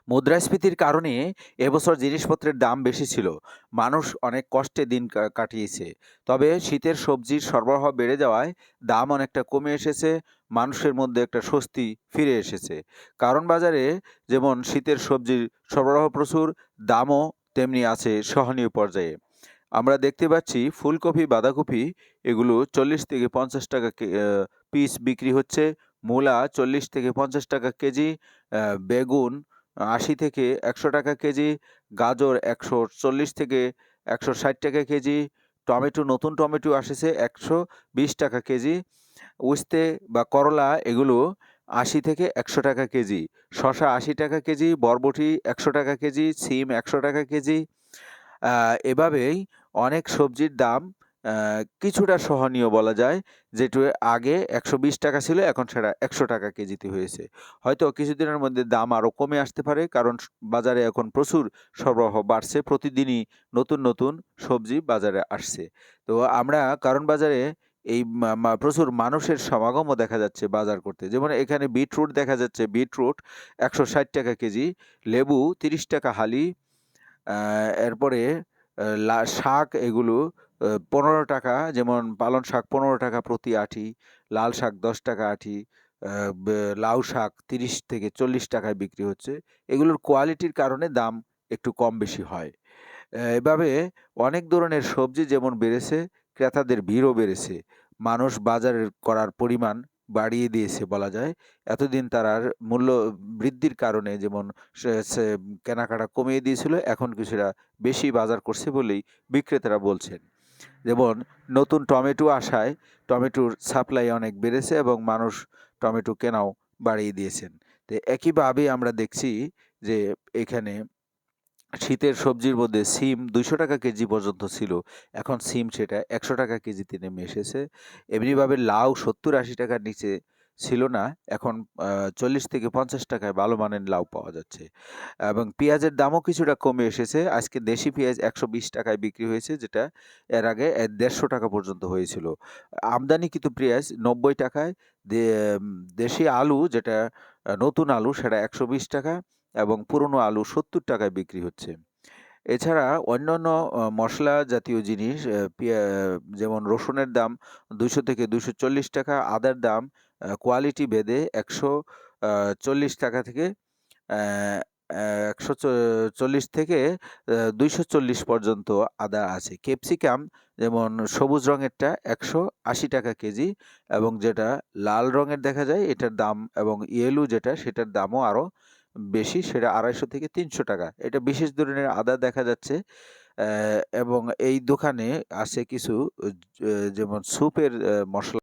মুদ্রাস্ফীতির কারণে এবছর জিনিসপত্রের দাম বেশি ছিল। মানুষ অনেক কষ্টে দিন কাটিয়েছে। তবে শীতের সবজির সরবরাহ বেড়ে যাওয়ায় দাম অনেকটা কমে এসেছে। মানুষের মধ্যে একটা স্বস্তি ফিরে এসেছে। কারণ বাজারে যেমন শীতের সবজির সরবরাহ প্রচুর, দামও তেমনি আছে সহনীয় পর্যায়ে। আমরা দেখতে পাচ্ছি ফুলকপি, বাঁধাকপি এগুলো ৪০ থেকে ৫০ টাকা পিস বিক্রি হচ্ছে। মূলা ৪০ থেকে ৫০ টাকা কেজি, বেগুন ৮০ থেকে ১০০ টাকা কেজি, গাজর ১৪০ থেকে ১৬০ টাকা কেজি, টমেটো, নতুন টমেটো আসেছে ১২০ টাকা কেজি, উস্তে বা করলা এগুলো ৮০ থেকে ১০০ টাকা কেজি, শসা ৮০ টাকা কেজি, বরবটি ১০০ টাকা কেজি, সিম ১০০ টাকা কেজি। এভাবেই অনেক সবজির দাম আ কিছুটা সহনীয় বলা যায়। যেটু আগে ১২০ টাকা ছিল, এখন সেটা ১০০ টাকা কেজিতে হয়েছে। হয়তো কিছুদিনের মধ্যে দাম আরো কমে আসতে পারে, কারণ বাজারে এখন প্রচুর সরবরাহ বাড়ছে। প্রতিদিনই নতুন, নতুন সবজি বাজারে আসছে। তো আমরা কারণ বাজারে এই মা মা প্রচুর মানুষের সমাগমও দেখা যাচ্ছে বাজার করতে। যেমন এখানে বিটরুট দেখা যাচ্ছে, বিটরুট ১৬০ টাকা কেজি, লেবু ৩০ টাকা হালি, আ এরপরে শাক এগুলো ১৫ টাকা, যেমন পালং শাক ১৫ টাকা প্রতি আঁটি, লাল শাক ১০ টাকা আঁটি, আ বে লাউ শাক ৩০ থেকে ৪০ টাকায় বিক্রি হচ্ছে। এগুলোর কোয়ালিটির কারণে দাম একটু কম বেশি হয়। এভাবে অনেক ধরনের সবজি যেমন বেড়েছে, ক্রেতাদের ভিড়ও বেড়েছে। মানুষ বাজারের করার পরিমাণ বাড়িয়ে দিয়েছে বলা যায়। এতদিন তারার মূল্য বৃদ্ধির কারণে যেমন সে সে কেনাকাটা কমিয়ে দিয়েছিল, এখন কিছুটা বেশি বাজার করছে বলেই বিক্রেতারা বলছেন। যেমন নতুন টমেটো আসায় টমেটোর সাপ্লাই অনেক বেড়েছে এবং মানুষ টমেটো কেনাও বাড়িয়ে দিয়েছেন। তো একইভাবে আমরা দেখছি যে এখানে শীতের সবজির মধ্যে সিম ৳২০০ কেজি পর্যন্ত ছিল। এখন সিম সেটা ৳১০০ কেজিতে নেমে এসেছে। এমনিভাবে লাউ ৳৭০-৮০ র নিচে ছিল না। এখন আ ৳৪০ থেকে ৳৫০ য় ভালো মানের লাউ পাওয়া যাচ্ছে। এবং পেঁয়াজের দামও কিছুটা কমে এসেছে। আজকে দেশি পেঁয়াজ ৳১২০ য় বিক্রি হয়েছে, যেটা এর আগে ৳১৫০ পর্যন্ত হয়েছিল। আমদানিকৃত পেঁয়াজ ৳৯০ য়, দে দেশি আলু যেটা নতুন আলু সেটা ৳১২০ এবং পুরনো আলু ৳৭০ য় বিক্রি হচ্ছে। এছাড়া অন্যান্য মসলা জাতীয় জিনিস, যেমন রসুনের দাম ৳২০০ থেকে ৳২৪০, আদার দাম কোয়ালিটি ভেদে ৳১৪০ থেকে অ্যা অ্যা ১৪০ থেকে ২৪০ পর্যন্ত আদা আছে। ক্যাপসিকাম যেমন সবুজ রঙেরটা ৳১৮০ কেজি, এবং যেটা লাল রঙের দেখা যায় এটার দাম, এবং ইয়েলো যেটা সেটার দামও আরো বেশি, সেটা ৳২৫০ থেকে ৳৩০০। এটা বিশেষ ধরনের আদা দেখা যাচ্ছে। এবং এই দোকানে আছে কিছু যেমন স্যুপের মসলা।